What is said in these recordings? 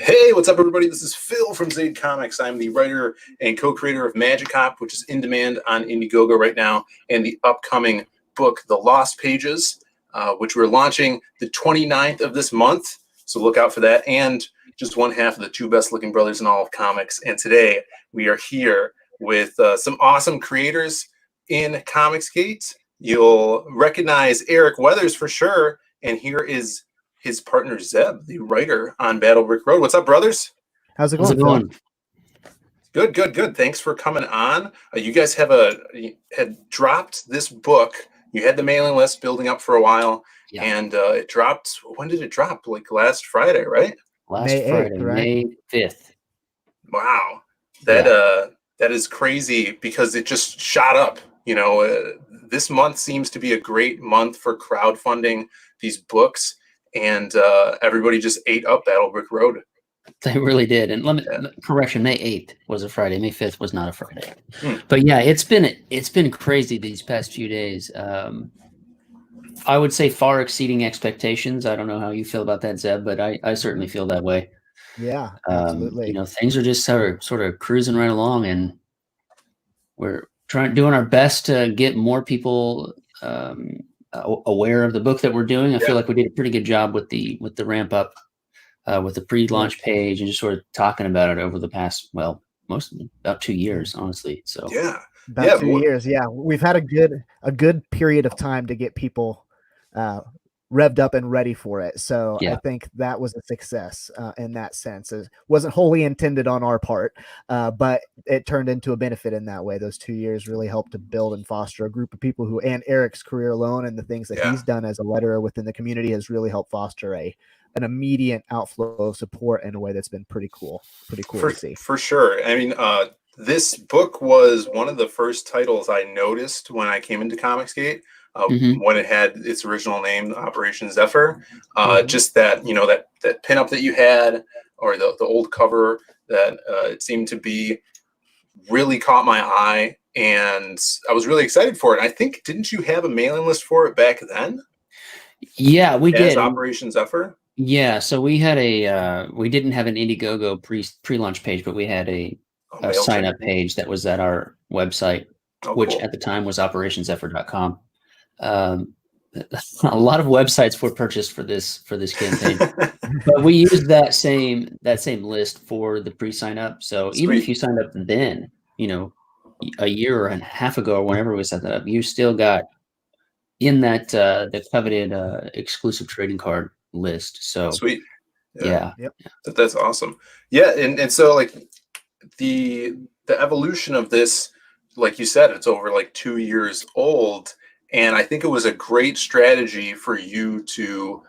Hey, what's up, everybody? This is Phil from Zade Comics. I'm the writer and co-creator of Magic Hop, which is in demand on Indiegogo right now, and the upcoming book, The Lost Pages, which we're launching the 29th of this month. So look out for that. And just one half of the two best-looking brothers in all of comics. And today we are here with some awesome creators in Comicsgate. You'll recognize Eric Weathers for sure. And here is his partner Zeb, the writer on Battle Brick Road. What's up, brothers? How's it going? Good, good, good. Thanks for coming on. You guys had dropped this book. You had the mailing list building up for a while, and it dropped. When did it drop? Like last Friday, right? Last Friday, right? May 5th. Wow, that is crazy because it just shot up. You know, this month seems to be a great month for crowdfunding these books. And everybody just ate up Battle Brick Road. They really did. And correction, May 8th was a Friday. May 5th was not a Friday. But yeah, it's been crazy these past few days. I would say far exceeding expectations. I don't know how you feel about that, Zeb, but I certainly feel that way. Yeah, absolutely. You know, things are just sort of cruising right along, and we're doing our best to get more people aware of the book that we're doing. I feel like we did a pretty good job with the ramp up, with the pre-launch page, and just sort of talking about it over the past, well, about 2 years, honestly. So about 2 years. Yeah, we've had a good period of time to get people revved up and ready for it. So I think that was a success in that sense. It wasn't wholly intended on our part, but it turned into a benefit in that way. Those 2 years really helped to build and foster a group of people who, and Eric's career alone and the things that he's done as a letterer within the community has really helped foster an immediate outflow of support in a way that's been pretty cool to see. For sure. I mean, this book was one of the first titles I noticed when I came into Comicsgate. When it had its original name, Operation Zephyr, just that, you know, that pinup that you had, or the old cover that it seemed to be really caught my eye, and I was really excited for it. I think, didn't you have a mailing list for it back then? Yeah, we did. Operation Zephyr. Yeah, so we had we didn't have an Indiegogo pre-launch page, but we had a sign-up page that was at our website, which at the time was operationseffort.com. A lot of websites were purchased for this campaign, but we used that same list for the pre-sign up. So even if you signed up then, you know, a year and a half ago or whenever we set that up, you still got in that the coveted exclusive trading card list. So sweet. That's awesome. Yeah, and so like the evolution of this, like you said, it's over like 2 years old. And I think it was a great strategy for you to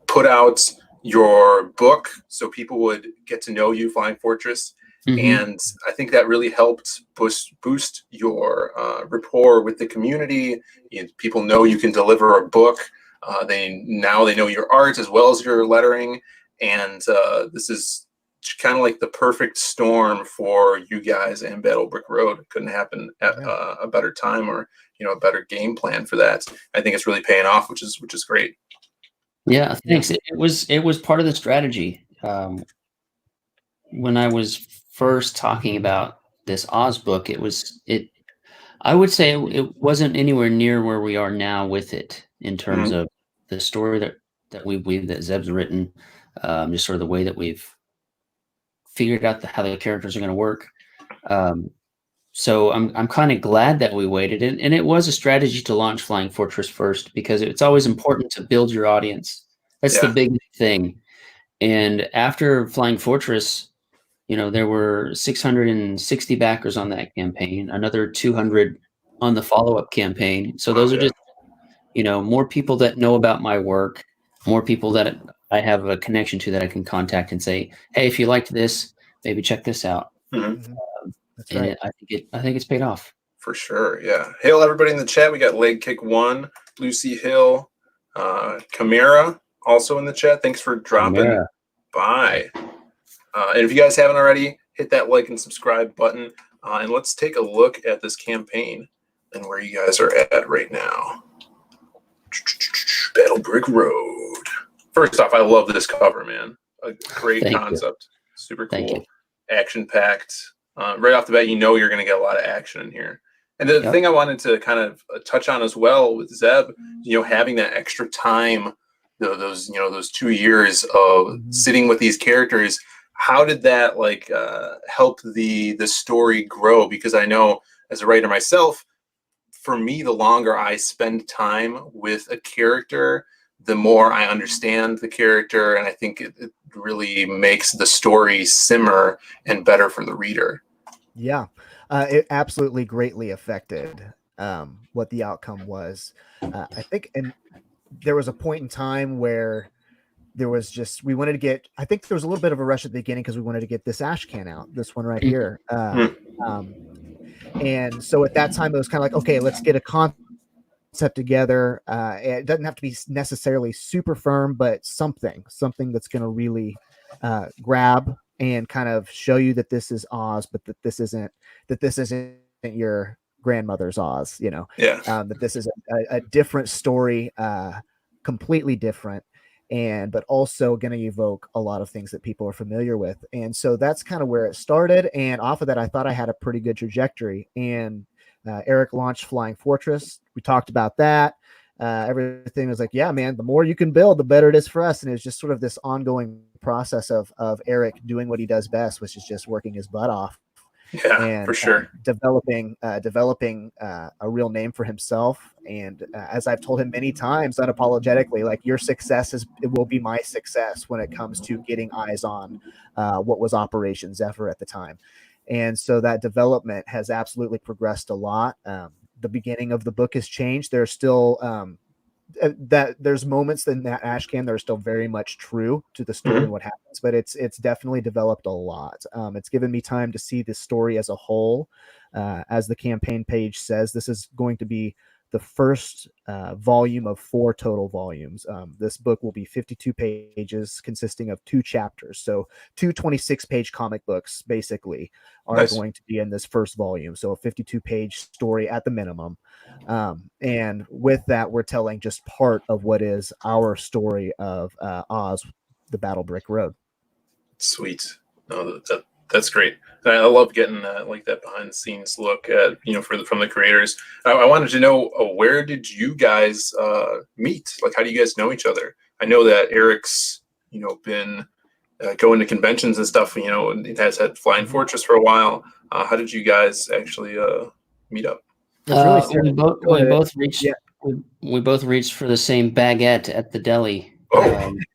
put out your book so people would get to know you, Flying Fortress. And I think that really helped boost your rapport with the community. People know you can deliver a book. They know your art as well as your lettering. And this is kind of like the perfect storm for you guys and Battle Brick Road. It couldn't happen at a better time, or a better game plan for that. I think it's really paying off, which is great. Yeah, thanks. It was part of the strategy. When I was first talking about this Oz book, I would say it wasn't anywhere near where we are now with it in terms of the story that Zeb's written, just sort of the way that we've figured out how the characters are going to work. So I'm kind of glad that we waited, and it was a strategy to launch Flying Fortress first, because it's always important to build your audience. That's the big thing. And after Flying Fortress, you know, there were 660 backers on that campaign, another 200 on the follow-up campaign. So those are just, you know, more people that know about my work, more people that I have a connection to that I can contact and say, hey, if you liked this, maybe check this out. That's right. I think it's paid off. For sure, yeah. Hail everybody in the chat. We got Leg Kick 1, Lucy Hill, Chimera also in the chat. Thanks for dropping by. And if you guys haven't already, hit that like and subscribe button. And let's take a look at this campaign and where you guys are at right now. Battle Brick Road. First off, I love this cover, man. a great Thank concept. You. Super Thank cool, you. action packed. Right off the bat, you're going to get a lot of action in here. And the thing I wanted to kind of touch on as well with Zeb, having that extra time, those 2 years of sitting with these characters. How did that help the story grow? Because I know as a writer myself, for me, the longer I spend time with a character, the more I understand the character, and I think it really makes the story simmer and better for the reader. Yeah, it absolutely greatly affected what the outcome was. I think, and there was a point in time where there was we wanted to get, I think there was a little bit of a rush at the beginning because we wanted to get this ash can out, this one right here. And so at that time, it was kind of like, okay, let's get a concept together. It doesn't have to be necessarily super firm, but something that's going to really grab and kind of show you that this is Oz, but that this isn't your grandmother's Oz, that this is a different story, completely different, but also going to evoke a lot of things that people are familiar with. And so that's kind of where it started. And off of that, I thought I had a pretty good trajectory. And Eric launched Flying Fortress. We talked about that. Everything was like, yeah, man, the more you can build, the better it is for us. And it was just sort of this ongoing process of Eric doing what he does best, which is just working his butt off. Yeah, and for sure. Developing a real name for himself. And as I've told him many times, unapologetically, like, your success it will be my success when it comes to getting eyes on what was Operation Zephyr at the time. And so that development has absolutely progressed a lot. The beginning of the book has changed. There's still there's moments in that ash can that are still very much true to the story and what happens, but it's definitely developed a lot. It's given me time to see the story as a whole. As the campaign page says, this is going to be the first volume of 4 total volumes. This book will be 52 pages consisting of 2 chapters. So 2 26-page comic books basically are going to be in this first volume. So a 52-page story at the minimum. And with that, we're telling just part of what is our story of Oz, the Battle Brick Road. Sweet. No, that's great. I love getting that behind the scenes look at, from the creators. I wanted to know, where did you guys meet? Like, how do you guys know each other? I know that Eric's, been going to conventions and stuff, and has had Flying Fortress for a while. How did you guys actually meet up? We both reached for the same baguette at the deli.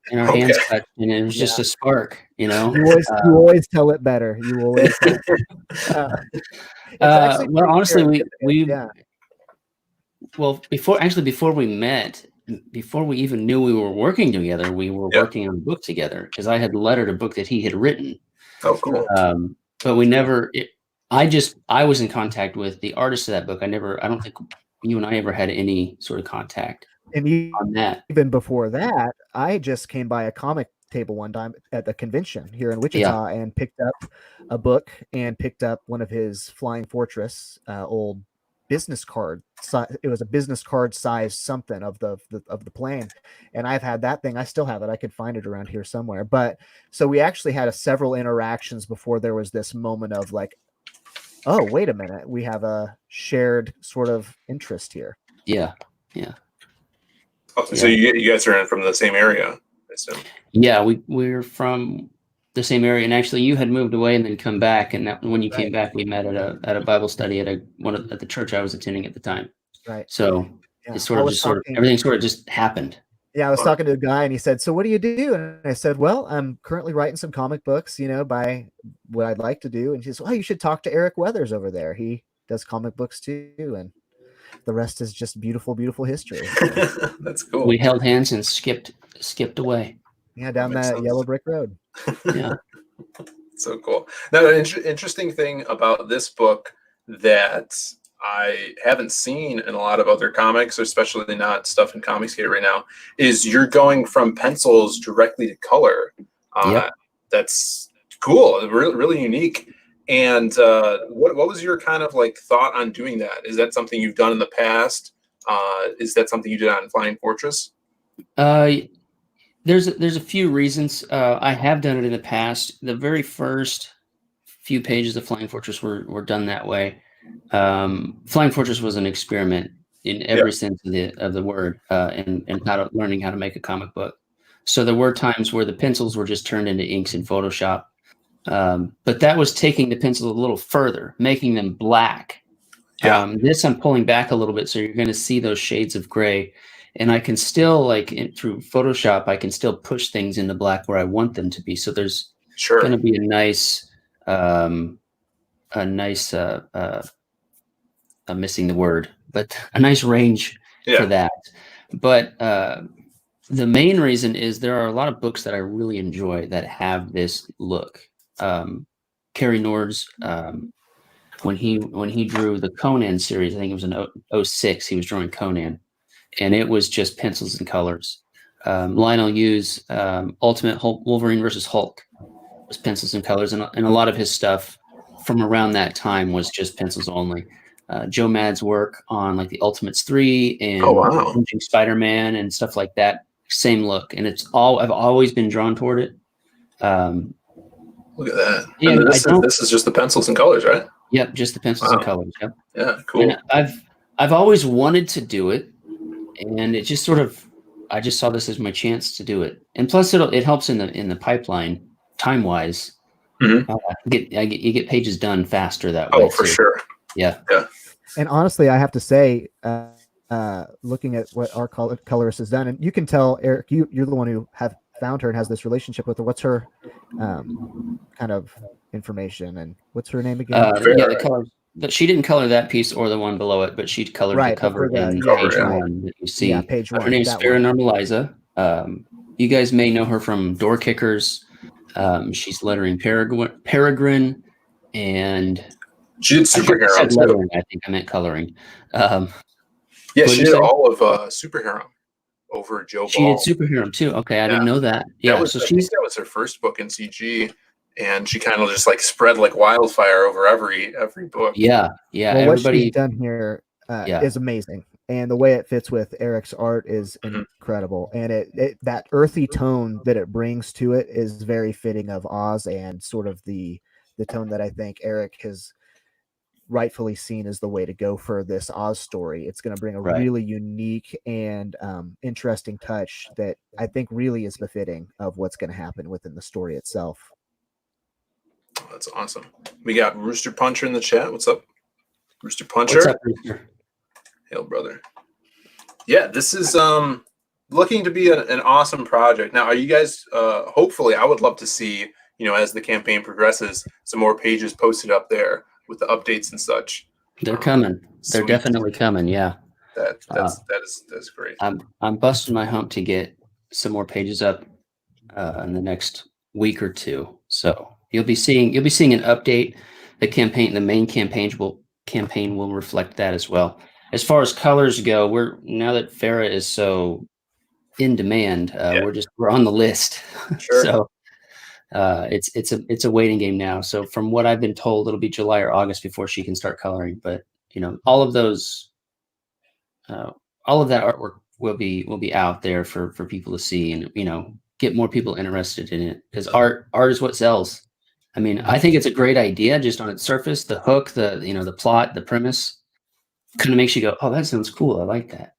In our hands touched, and it was just a spark, You always tell it better. You always tell it. Well, honestly, before we met, before we even knew we were working together, we were working on a book together, because I had lettered a book that he had written. Oh, cool. But we never. I was in contact with the artist of that book. I don't think you and I ever had any sort of contact. And even before that, I just came by a comic table one time at the convention here in Wichita and picked up a book and picked up one of his Flying Fortress old business card. It was a business card size something of the plane, and I've had that thing. I still have it. I could find it around here somewhere. But so we actually had several interactions before there was this moment of like, oh, wait a minute, we have a shared sort of interest here. Yeah. So you guys are from the same area, I assume. Yeah, we're from the same area, and actually, you had moved away and then come back, and when you came back, we met at a Bible study at the church I was attending at the time. Right. So it everything sort of just happened. Yeah, I was talking to a guy, and he said, "So what do you do?" And I said, "Well, I'm currently writing some comic books, by what I'd like to do." And he says, "Well, you should talk to Eric Weathers over there. He does comic books too." And the rest is just beautiful, beautiful history. That's cool. We held hands and skipped away. Yeah, down that yellow brick road. Yeah. So cool. Now, an interesting thing about this book that I haven't seen in a lot of other comics, especially not stuff in Comicsgate right now, is you're going from pencils directly to color. That's cool. Really, really unique. And what was your kind of thought on doing that? Is that something you've done in the past? Is that something you did on Flying Fortress? There's a few reasons. I have done it in the past. The very first few pages of Flying Fortress were done that way. Flying Fortress was an experiment in every sense of the word, and learning how to make a comic book. So there were times where the pencils were just turned into inks in Photoshop, but that was taking the pencils a little further, making them black. This I'm pulling back a little bit, so you're going to see those shades of gray. And I can still, through Photoshop, I can still push things into black where I want them to be. So there's going to be a nice, I'm missing the word, but a nice range for that. But the main reason is there are a lot of books that I really enjoy that have this look. Cary Nord's, when he drew the Conan series, I think it was in 06, he was drawing Conan. And it was just pencils and colors. Lionel Yu's Ultimate Hulk, Wolverine versus Hulk was pencils and colors, and a lot of his stuff from around that time was just pencils only. Joe Mad's work on like the Ultimates 3 and Spider-Man and stuff like that, same look. And I've always been drawn toward it. Look at that. And this is just the pencils and colors, right? Yep, just the pencils and colors. Yep. Yeah, cool. And I've always wanted to do it. And it just I just saw this as my chance to do it. And plus it helps in the pipeline time wise. Mm-hmm. You get pages done faster that way. Oh, for sure. Yeah. And honestly, I have to say, looking at what our colorist has done, and you can tell, Eric, you're the one who have found her and has this relationship with her. What's her kind of information, and what's her name again? The color. She didn't color that piece or the one below it, but she colored the cover in page one that you see. Yeah, page one. Her name's Farrah Normaliza. You guys may know her from Door Kickers. She's lettering Peregrine, and she did Superhero too. I think I meant coloring. She did all of Superhero over Joe Ball. She did Superhero too. Okay, I didn't know that. Yeah, I think that was her first book in CG. And she kind of just spread like wildfire over every book. Yeah. Well, what she's done here is amazing, and the way it fits with Eric's art is incredible. And it that earthy tone that it brings to it is very fitting of Oz, and sort of the tone that I think Eric has rightfully seen as the way to go for this Oz story. It's going to bring a really unique and interesting touch that I think really is befitting of what's going to happen within the story itself. That's awesome. We got Rooster Puncher in the chat. What's up, Rooster Puncher? What's up, Rooster? Hail, brother. Yeah, this is looking to be an awesome project. Now, are you guys? Hopefully, I would love to see, as the campaign progresses, some more pages posted up there with the updates and such. They're coming. They're definitely coming. Yeah. That's great. I'm busting my hump to get some more pages up in the next week or two. So. You'll be seeing an update. The main campaign will reflect that as well. As far as colors go, now that Farrah is so in demand, we're on the list. Sure. So it's a waiting game now. So from what I've been told, it'll be July or August before she can start coloring. But all of that artwork will be out there for people to see, and get more people interested in it, because art is what sells. I mean, I think it's a great idea just on its surface. The hook, the plot, the premise kind of makes you go, "Oh, that sounds cool. I like that."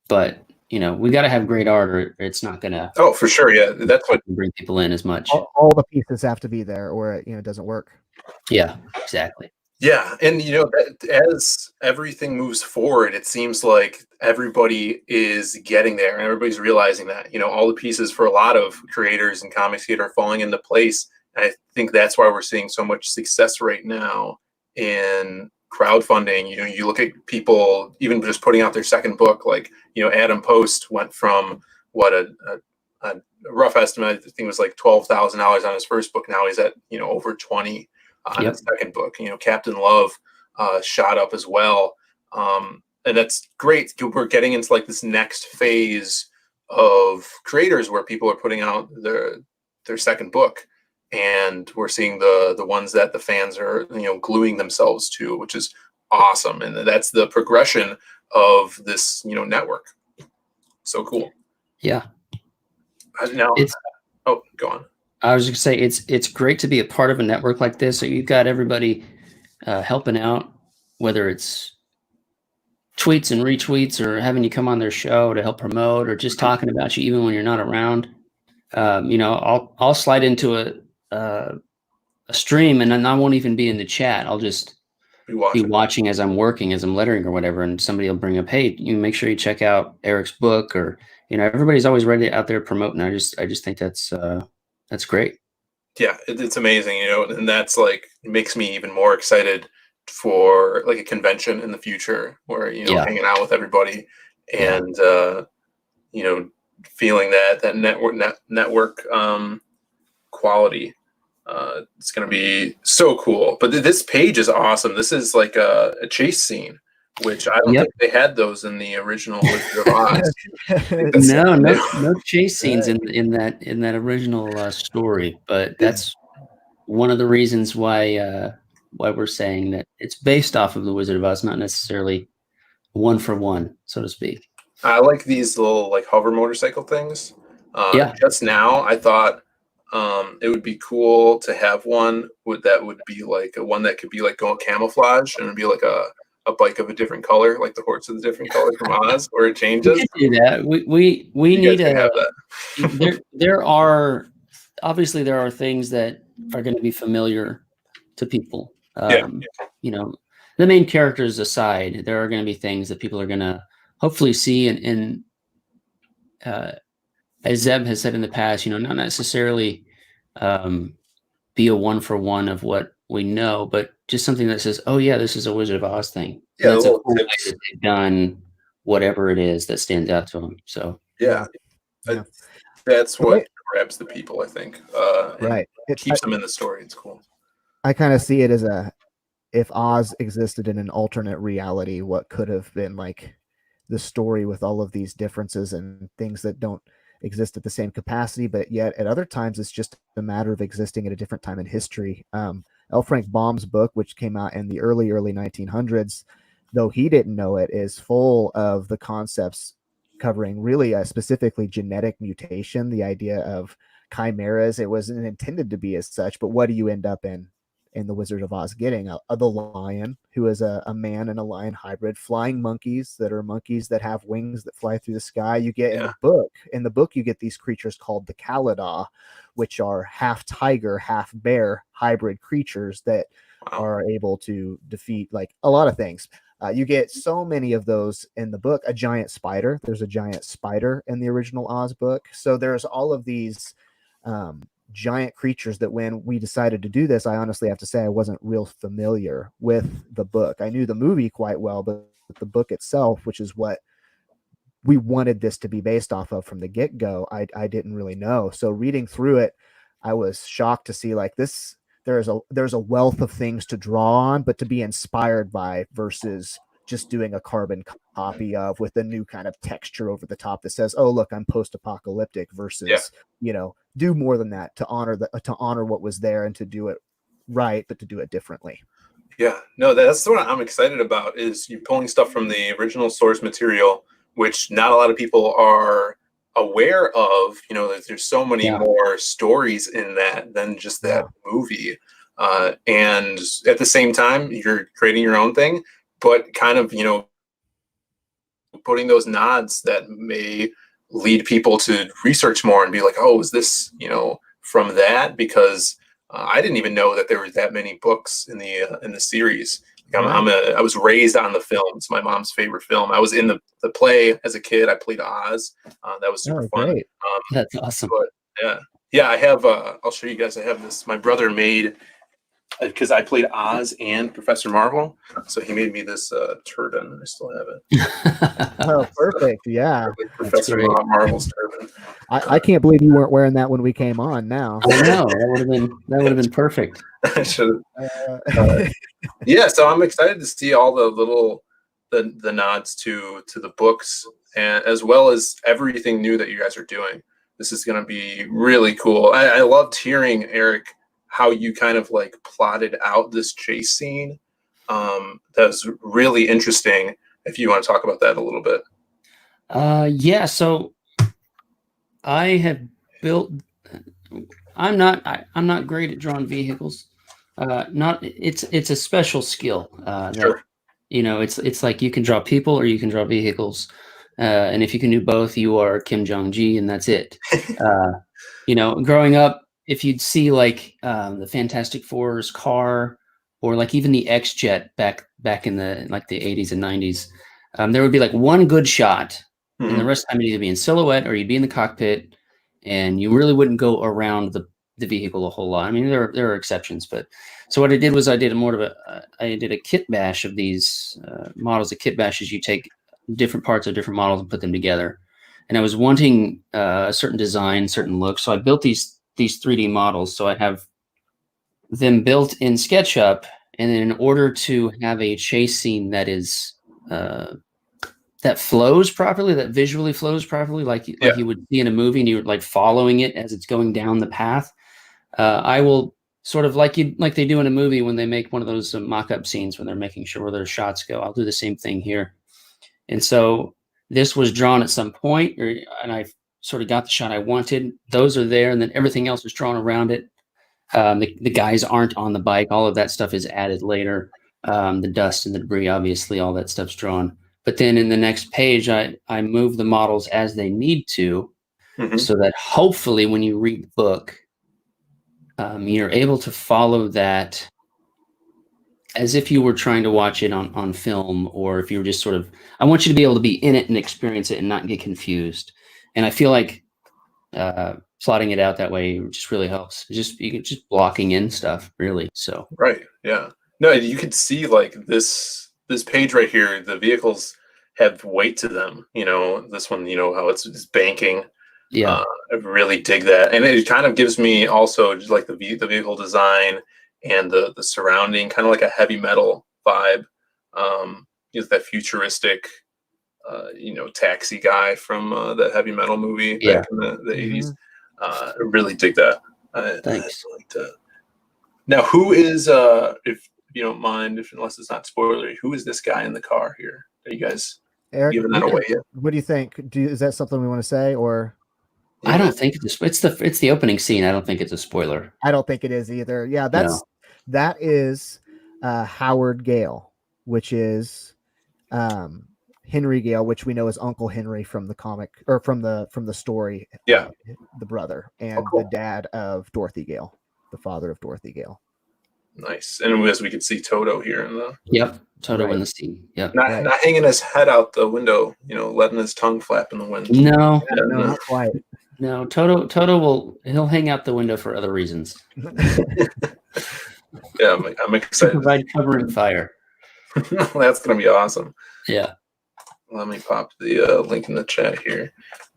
But we got to have great art, or it's not gonna. Oh, for sure, yeah. That's what bring people in as much. All the pieces have to be there, or it doesn't work. Yeah, exactly. Yeah, and as everything moves forward, it seems like everybody is getting there, and everybody's realizing that all the pieces for a lot of creators and comics are falling into place. I think that's why we're seeing so much success right now in crowdfunding. You look at people even just putting out their second book, like Adam Post went from a rough estimate, I think it was like $12,000 on his first book. Now he's at over 20 on his second book. Captain Love shot up as well, and that's great. We're getting into like this next phase of creators where people are putting out their second book. And we're seeing the ones that the fans are gluing themselves to, which is awesome. And that's the progression of this network. So cool. Yeah. Now, oh, go on. I was just gonna say it's great to be a part of a network like this. So you've got everybody helping out, whether it's tweets and retweets or having you come on their show to help promote, or just talking about you even when you're not around. I'll slide into a stream and then I won't even be in the chat. I'll just be watching as I'm working, as I'm lettering or whatever, and somebody will bring up, hey, you make sure you check out Eric's book, or everybody's always ready out there promoting. I just think that's great. Yeah, it's amazing, and that's like makes me even more excited for like a convention in the future where hanging out with everybody and feeling that network quality. It's going to be so cool. But this page is awesome. This is like a chase scene, which I don't think they had those in the original Wizard of Oz. No chase scenes in that original story. But that's one of the reasons why we're saying that it's based off of the Wizard of Oz, not necessarily one for one, so to speak. I like these little like hover motorcycle things. Just now, I thought it would be cool to have one that would be like one that could be like going camouflage and it'd be like a bike of a different color, like the horse of a different color from Oz, where it changes. We can do that. We need to have that. There are obviously things that are going to be familiar to people. The main characters aside, there are going to be things that people are going to hopefully see and as Zeb has said in the past, not necessarily be a one for one of what we know, but just something that says, oh yeah, this is a Wizard of Oz thing. Yeah, that's a cool way that they've done whatever it is that stands out to them. So that's what grabs the people, I think. Right. It keeps them in the story. It's cool. I kind of see it as if Oz existed in an alternate reality, what could have been like the story with all of these differences and things that don't exist at the same capacity, but yet at other times it's just a matter of existing at a different time in history. L. Frank Baum's book, which came out in the early 1900s, though he didn't know it, is full of the concepts covering really specifically genetic mutation, the idea of chimeras. It wasn't intended to be as such, but what do you end up in the Wizard of Oz getting? The lion, who is a man and a lion hybrid, flying monkeys that are monkeys that have wings that fly through the sky. You get in the book, you get these creatures called the Kaladah, which are half tiger, half bear hybrid creatures that are able to defeat like a lot of things. You get so many of those in the book. A giant spider. There's a giant spider in the original Oz book. So there's all of these giant creatures that when we decided to do this, I honestly have to say I wasn't real familiar with the book. I knew the movie quite well, but the book itself, which is what we wanted this to be based off of from the get-go, I didn't really know. So reading through it, I was shocked to see like this. There's a wealth of things to draw on, but to be inspired by versus just doing a carbon copy of with a new kind of texture over the top that says, oh, look, I'm post-apocalyptic versus, do more than that to honor what was there and to do it right, but to do it differently. Yeah, no, that's what I'm excited about is you pulling stuff from the original source material, which not a lot of people are aware of. That there's so many more stories in that than just that movie. And at the same time, you're creating your own thing, but kind of, putting those nods that may lead people to research more and be like, oh, is this, from that? Because I didn't even know that there were that many books in the series. I was raised on the film. It's my mom's favorite film. I was in the play as a kid. I played Oz. That was super fun. That's awesome. But I have. I'll show you guys. I have this. My brother made, because I played Oz and Professor Marvel, so he made me this turban. I still have it. Oh, perfect! Yeah, Professor Marvel's turban. I can't believe you weren't wearing that when we came on. Now I know that would have been perfect. I should. So I'm excited to see all the little the nods to the books, and as well as everything new that you guys are doing. This is going to be really cool. I loved hearing, Eric, how you kind of like plotted out this chase scene. That was really interesting. If you want to talk about that a little bit. So I have built. I'm not great at drawing vehicles. It's a special skill. Sure. It's like you can draw people or you can draw vehicles, and if you can do both, you are Kim Jong-ji, and that's it. Growing up, if you'd see like the Fantastic Four's car, or like even the X-Jet back in the 80s and 90s, there would be like one good shot, and the rest of the time you'd either be in silhouette or you'd be in the cockpit, and you really wouldn't go around the vehicle a whole lot. I mean, there are exceptions, but so what I did was I did a kit bash of these models. A kit bash is you take different parts of different models and put them together. And I was wanting a certain design, certain look, so I built these 3D models. So I have them built in SketchUp, and then in order to have a chase scene that is that flows properly, that visually flows properly, like you would see in a movie, and you're like following it as it's going down the path. I will sort of like they do in a movie when they make one of those mock-up scenes when they're making sure where their shots go. I'll do the same thing here. And so this was drawn at some point, and I sort of got the shot I wanted. Those are there, and then everything else is drawn around it. The guys aren't on the bike. All of that stuff is added later. The dust and the debris, obviously, all that stuff's drawn. But then in the next page, I move the models as they need to, so that hopefully when you read the book, you're able to follow that as if you were trying to watch it on film, or if you were just sort of, I want you to be able to be in it and experience it and not get confused. And I feel like plotting it out that way just really helps. You just blocking in stuff, really. So right, yeah. No, you could see like this page right here. The vehicles have weight to them. This one, how it's banking. Yeah, I really dig that, and it kind of gives me also just like the vehicle design and the surrounding, kind of like a heavy metal vibe. Is that futuristic, taxi guy from that heavy metal movie back in the 80s. I really dig that. Thanks. I like that. Now, who is, if you don't mind, unless it's not spoilery, who is this guy in the car here? Are you guys giving that away yet? What do you think? Is that something we want to say, or? I don't think it's the opening scene. I don't think it's a spoiler. I don't think it is either. Yeah, that is Howard Gale, which is Henry Gale, which we know as Uncle Henry from the comic, or from the story. Yeah, the brother and the dad of Dorothy Gale, the father of Dorothy Gale. Nice. And as we can see Toto here in the Toto in the scene. Yep. Not hanging his head out the window, letting his tongue flap in the wind. No, not quite. No, Toto he'll hang out the window for other reasons. Yeah, I'm excited. To provide cover and fire. That's gonna be awesome. Yeah. Let me pop the link in the chat here.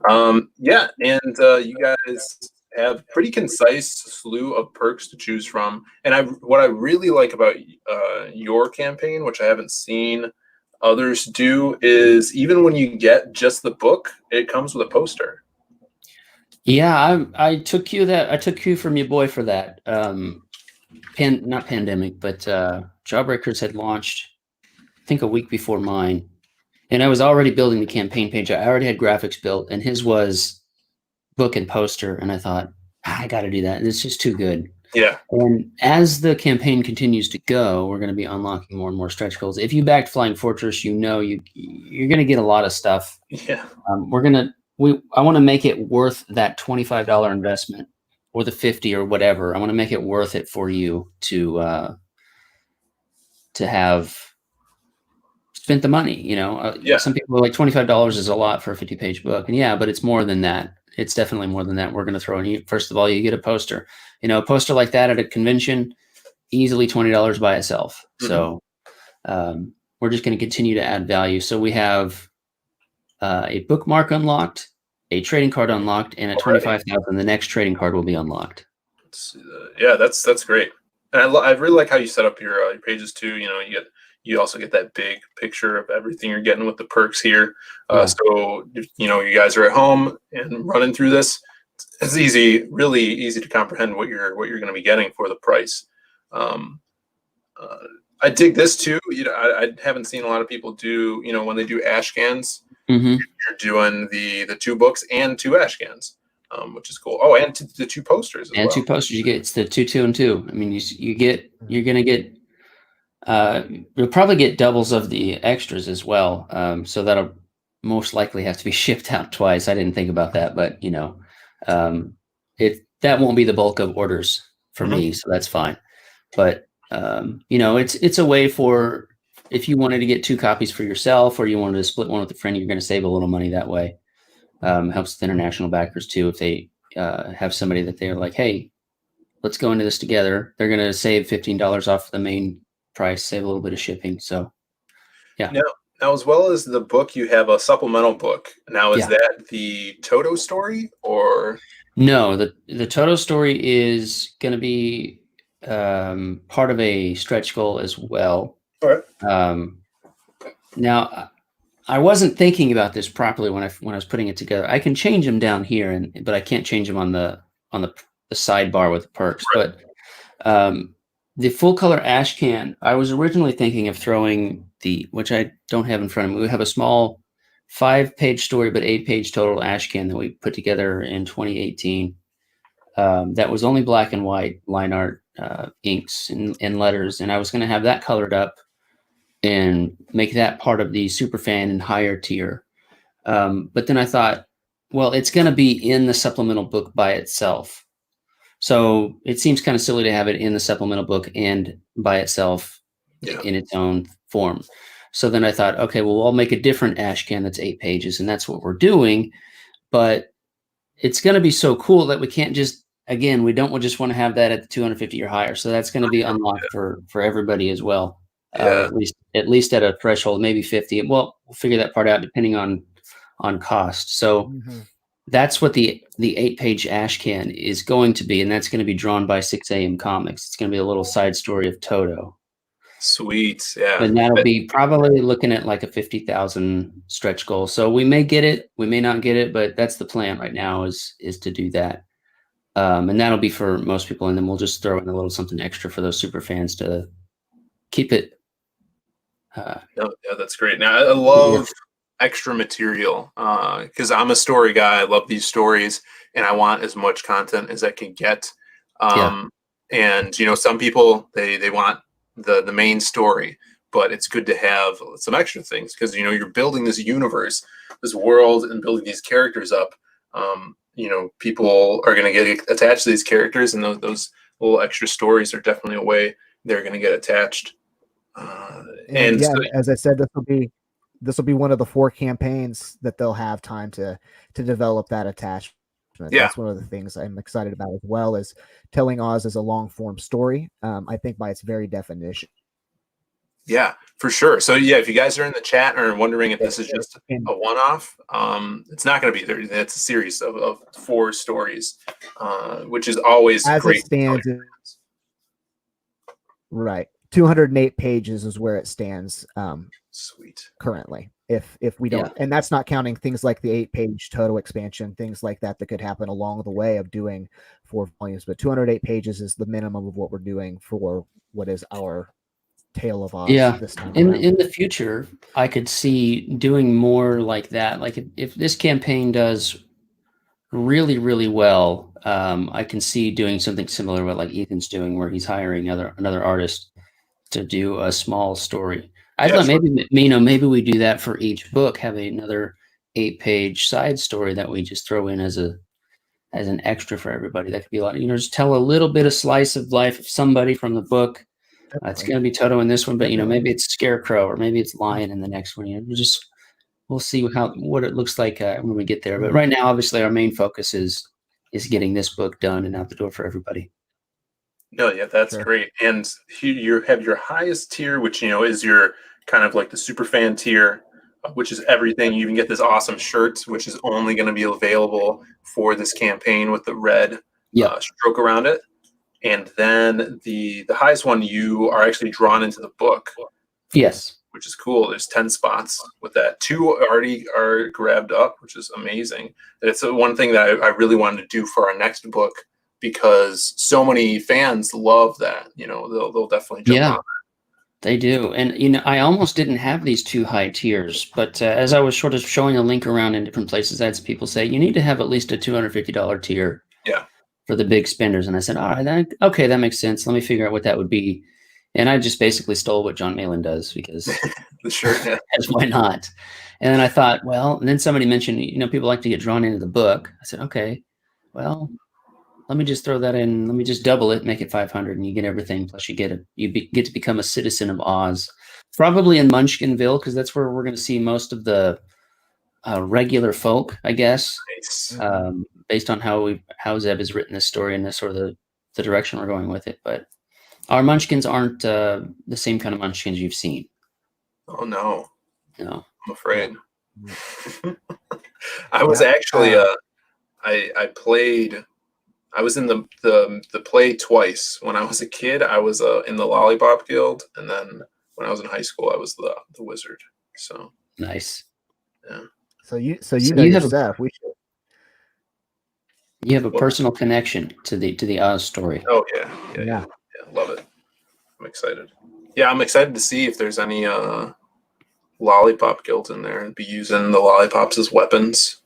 And you guys have pretty concise slew of perks to choose from. And what I really like about your campaign, which I haven't seen others do, is even when you get just the book, it comes with a poster. Yeah, I took cue from your boy for that. Not pandemic, but Jawbreakers had launched, I think, a week before mine, and I was already building the campaign page. I already had graphics built, and his was book and poster, and I thought, I got to do that. It's just too good. Yeah. And as the campaign continues to go, we're going to be unlocking more and more stretch goals. If you backed Flying Fortress, you're going to get a lot of stuff. Yeah. I want to make it worth that $25 investment, or the $50 or whatever. I want to make it worth it for you to have spent the money. Some people are like, $25 is a lot for a 50-page book, and but it's more than that. It's definitely more than that. We're going to throw in you. First of all, you get a poster. A poster like that at a convention, easily $20 by itself. So we're just going to continue to add value. So we have a bookmark unlocked, a trading card unlocked, and at 25,000, the next trading card will be unlocked. Let's see that. Yeah, that's great. And I really like how you set up your pages too. You also get that big picture of everything you're getting with the perks here. So you guys are at home and running through this. It's really easy to comprehend what you're going to be getting for the price. I dig this too. I haven't seen a lot of people do. When they do ash cans, you're doing the 2 books and 2 ash cans. which is cool. Oh, and the 2 posters as and well. 2 posters. You get, it's the 2, 2, and 2. I mean, you're gonna get you'll probably get doubles of the extras as well. So that'll most likely have to be shipped out twice. I didn't think about that, but you know, that won't be the bulk of orders for me, so that's fine. But you know, it's a way for, if you wanted to get 2 copies for yourself, or you wanted to split one with a friend, you're going to save a little money that way. Helps with international backers too. If they have somebody that they're like, hey, let's go into this together, they're going to save $15 off the main price, save a little bit of shipping. So yeah. Now, as well as the book, you have a supplemental book. Now, is that the Toto story, or? No, the Toto story is going to be part of a stretch goal as well. All right. Now, I wasn't thinking about this properly when I was putting it together. I can change them down here, but I can't change them on the sidebar with the perks. Right. But the full color ash can, I was originally thinking of throwing which I don't have in front of me. We have a small 5-page story, but 8-page total ash can that we put together in 2018. That was only black and white line art, inks and letters. And I was going to have that colored up and make that part of the superfan and higher tier. But then I thought, well, it's going to be in the supplemental book by itself. So it seems kind of silly to have it in the supplemental book and by itself in its own form. So then I thought, okay, well, I'll make a different ash can that's 8 pages, and that's what we're doing. But it's going to be so cool that we can't just, again, we don't just want to have that at the 250 or higher. So that's going to be unlocked for everybody as well. At least at a threshold, maybe 50. Well, we'll figure that part out depending on cost. So that's what the 8-page ash can is going to be, and that's going to be drawn by 6 AM Comics. It's going to be a little side story of Toto. Sweet, yeah. And that'll be probably looking at like a 50,000 stretch goal. So we may get it, we may not get it, but that's the plan right now is to do that. And that'll be for most people, and then we'll just throw in a little something extra for those super fans to keep it. That's great. Now, I love extra material because I'm a story guy. I love these stories, and I want as much content as I can get. And you know, some people they want the main story, but it's good to have some extra things because you know you're building this universe, this world, and building these characters up. You know, people are going to get attached to these characters, and those little extra stories are definitely a way they're going to get attached. And so, as I said, this will be one of the 4 campaigns that they'll have time to develop that attachment. That's one of the things I'm excited about, as well as telling Oz as a long form story. I think by its very definition. Yeah, for sure. So if you guys are in the chat or wondering if this is just a one-off, it's not going to be there. It's a series of 4 stories, which is always as great. It stands, right. 208 pages is where it stands. Sweet. Currently, if we don't, and that's not counting things like the 8-page Toto expansion, things like that could happen along the way of doing 4 volumes. But 208 pages is the minimum of what we're doing for what is our Tale of Oz. This time in the future, I could see doing more like that. Like if this campaign does really, really well, I can see doing something similar what like Ethan's doing, where he's hiring another artist to do a small story. I thought maybe we do that for each book, have another 8-page side story that we just throw in as an extra for everybody. That could be a lot. You know, just tell a little bit of slice of life of somebody from the book. It's going to be Toto in this one, but you know, maybe it's Scarecrow or maybe it's Lion in the next one. You know, we'll see what it looks like when we get there. But right now, obviously, our main focus is getting this book done and out the door for everybody. No, that's great. And you have your highest tier, which you know is your kind of like the super fan tier, which is everything. You even get this awesome shirt, which is only going to be available for this campaign with the red stroke around it. And then the highest one, you are actually drawn into the book. Yes. Which is cool. There's 10 spots with that. 2 already are grabbed up, which is amazing. It's one thing that I really wanted to do for our next book because so many fans love that. You know, they'll definitely jump on that. They do. And, I almost didn't have these 2 high tiers, but as I was sort of showing a link around in different places, I had some people say, you need to have at least a $250 tier for the big spenders. And I said, all right, okay, that makes sense. Let me figure out what that would be. And I just basically stole what John Malin does because sure, yeah. why not? And then I thought, well, and then somebody mentioned, people like to get drawn into the book. I said, okay, well, let me just throw that in. Let me just double it, make it 500, and you get everything. Plus, you get to become a citizen of Oz, probably in Munchkinville, because that's where we're going to see most of the regular folk, I guess. Nice. Based on how Zeb has written this story and the sort of the direction we're going with it. But our Munchkins aren't the same kind of Munchkins you've seen. Oh no, I'm afraid. I was actually I played. I was in the play twice. When I was a kid, I was in the Lollipop Guild, and then when I was in high school, I was the wizard. So nice. Yeah. So you know your stuff. You have a personal connection to the Oz story. Oh yeah. Love it. I'm excited. Yeah, I'm excited to see if there's any Lollipop Guild in there and be using the lollipops as weapons.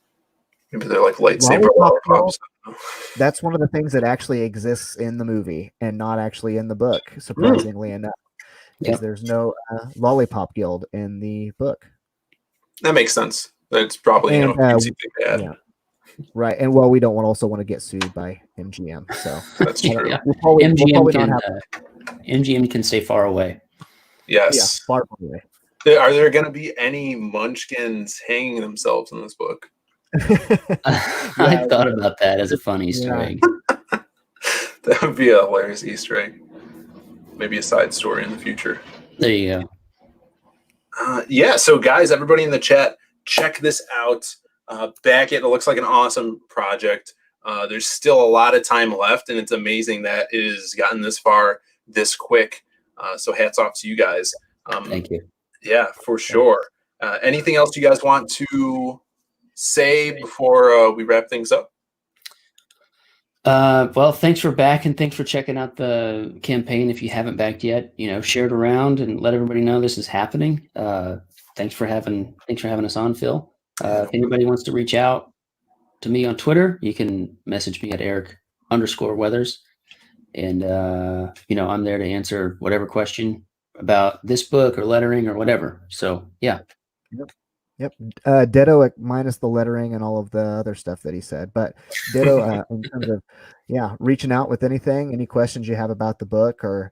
Maybe they're like lightsaber lollipops. That's one of the things that actually exists in the movie and not actually in the book, surprisingly enough. Because there's no Lollipop Guild in the book. That makes sense. That's probably bad. Yeah. Right, and we don't also want to get sued by MGM, so that's true. MGM can stay far away. Yes, yeah, far away. Are there going to be any Munchkins hanging themselves in this book? I thought about that as a fun Easter egg. That would be a hilarious Easter egg. Maybe a side story in the future. There you go. So guys, everybody in the chat, check this out. Back it looks like an awesome project. There's still a lot of time left, and it's amazing that it has gotten this far this quick. So hats off to you guys. Thank you. Yeah, for sure. Anything else you guys want to say before we wrap things up? Well, thanks for back and thanks for checking out the campaign. If you haven't backed yet, share it around and let everybody know this is happening. Thanks for having us on, Phil. If anybody wants to reach out to me on Twitter, you can message me at Eric_Weathers. And, I'm there to answer whatever question about this book or lettering or whatever. So, yeah. Yep. Ditto minus the lettering and all of the other stuff that he said. But ditto in terms of, reaching out with anything, any questions you have about the book or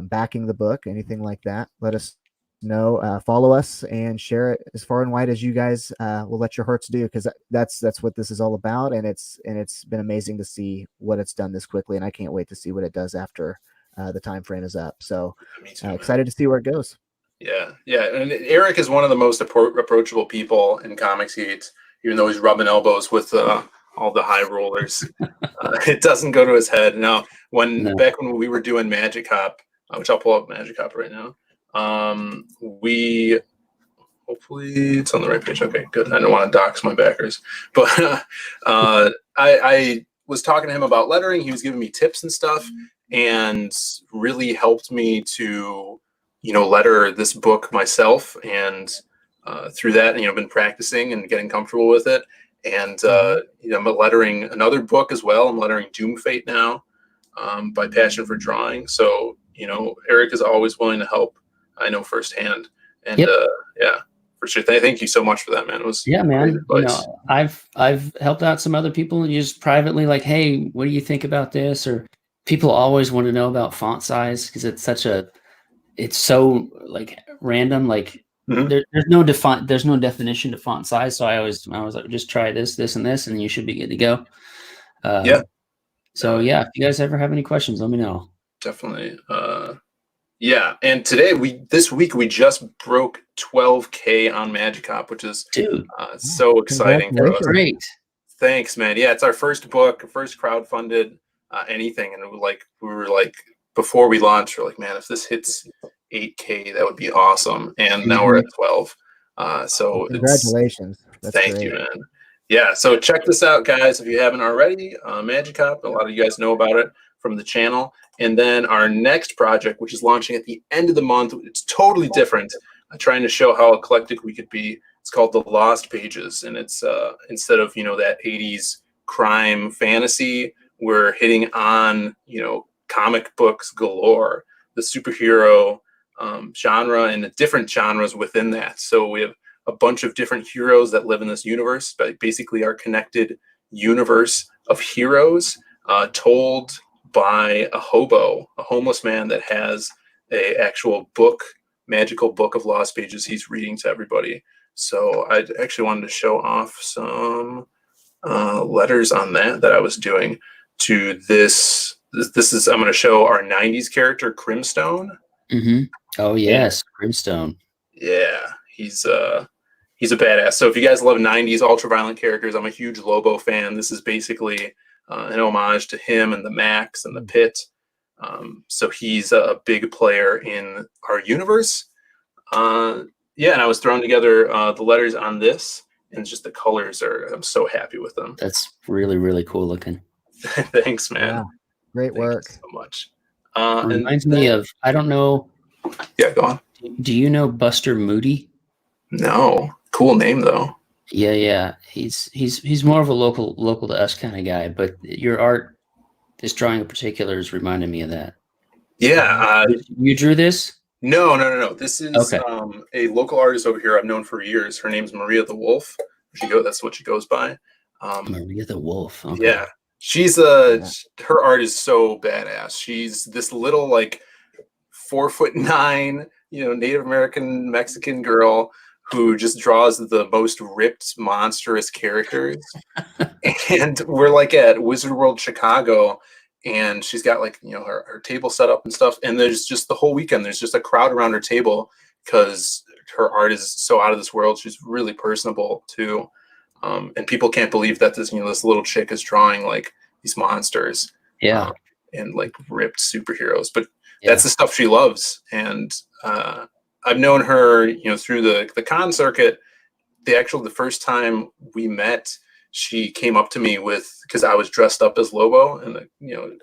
backing the book, anything like that, let us know. Follow us and share it as far and wide as you guys will let your hearts do, because that's what this is all about. And it's been amazing to see what it's done this quickly, and I can't wait to see what it does after the time frame is up. So excited to see where it goes. Yeah. And Eric is one of the most approachable people in Comicsgate, even though he's rubbing elbows with all the high rollers. It doesn't go to his head. Now, back when we were doing Magic Hop, which I'll pull up Magic Hop right now. Hopefully it's on the right page. Okay, good. I don't want to dox my backers, but I was talking to him about lettering. He was giving me tips and stuff, and really helped me to letter this book myself. And through that, been practicing and getting comfortable with it. And I'm lettering another book as well. I'm lettering Doom Fate now by Passion for Drawing. So Eric is always willing to help. I know firsthand. And for sure. Thank you so much for that, man. It was man. I've helped out some other people and just privately like, hey, what do you think about this? Or people always want to know about font size because it's so like random. Like there's no definition to font size. So I was like, just try this, and this, and you should be good to go. So if you guys ever have any questions, let me know. Definitely. And this week we just broke 12K on Magic Hop, which is so exciting for us. Great. Thanks, man. Yeah, it's our first book, first crowdfunded anything, and we were like before we launched, we're like, man, if this hits 8K, that would be awesome. And now we're at 12. So congratulations. Thank you, man. Yeah, so check this out, guys, if you haven't already. Magic Hop, a lot of you guys know about it. from the channel. And then our next project, which is launching at the end of the month, it's totally different. I'm trying to show how eclectic we could be. It's called The Lost Pages, and it's instead of that 80s crime fantasy, we're hitting on comic books galore, the superhero genre, and the different genres within that. So we have a bunch of different heroes that live in this universe, but basically our connected universe of heroes told by a hobo, a homeless man that has a actual book, magical book of lost pages he's reading to everybody. So I actually wanted to show off some letters on that I was doing to this. This is, I'm going to show our 90s character, Crimstone. Mm-hmm. Oh, yes, Crimstone. Yeah, he's a badass. So if you guys love 90s ultraviolent characters, I'm a huge Lobo fan. This is basically an homage to him and the Max and the Pit. So he's a big player in our universe. Yeah, and I was throwing together the letters on this, and just the colors I'm so happy with them. That's really, really cool looking. Thanks, man. Yeah. Great work. Thank you so much. Reminds me of, I don't know. Yeah, go on. Do you know Buster Moody? No. Cool name though. Yeah. He's more of a local to us kind of guy, but your art, this drawing in particular, is reminding me of that. Yeah. You drew this? No. This is okay. A local artist over here I've known for years. Her name's Maria the Wolf. That's what she goes by. Maria the Wolf. Okay. Yeah. She's her art is so badass. She's this little 4'9", Native American Mexican girl who just draws the most ripped, monstrous characters. And we're at Wizard World Chicago, and she's got her table set up and stuff. And there's just the whole weekend, there's just a crowd around her table because her art is so out of this world. She's really personable too. And people can't believe that this little chick is drawing these monsters. Yeah. And ripped superheroes. But that's the stuff she loves. And I've known her, through the con circuit. The first time we met, she came up to me because I was dressed up as Lobo in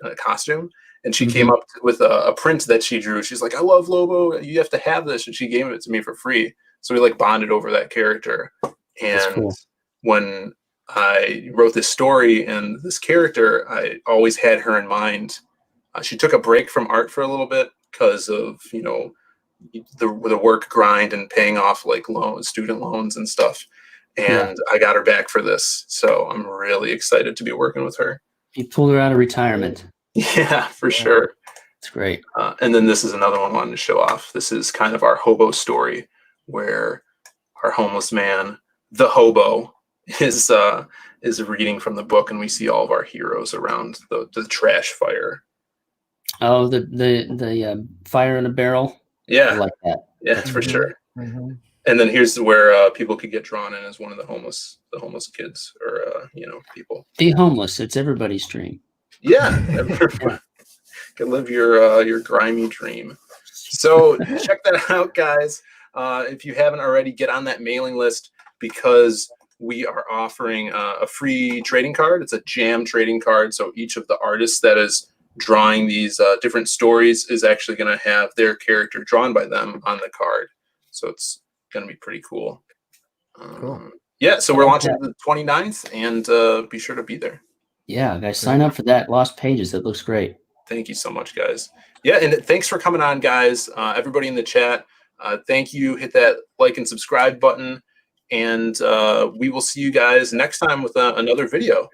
a costume. And she came up with a print that she drew. She's like, I love Lobo. You have to have this. And she gave it to me for free. So we bonded over that character. And cool. When I wrote this story and this character, I always had her in mind. She took a break from art for a little bit because of, the work grind and paying off student loans and stuff. And I got her back for this. So I'm really excited to be working with her. You pulled her out of retirement. Yeah, for sure. It's great. And then this is another one I wanted to show off. This is kind of our hobo story where our homeless man, the hobo, is reading from the book, and we see all of our heroes around the trash fire. Oh, the fire in a barrel. Yeah, I like that. Yeah, that's for sure. Mm-hmm. And then here's where people could get drawn in as one of the homeless kids or people. Be homeless. It's everybody's dream. Yeah, everyone can live your grimy dream. So check that out, guys. If you haven't already, get on that mailing list because we are offering a free trading card. It's a jam trading card. So each of the artists that is drawing these different stories is actually going to have their character drawn by them on the card. So it's going to be pretty cool. Cool. Yeah, so we're launching the 29th, and be sure to be there. Yeah, guys, sign up for that. Lost Pages. That looks great. Thank you so much, guys. Yeah, and thanks for coming on, guys. Everybody in the chat, thank you. Hit that like and subscribe button. And we will see you guys next time with another video.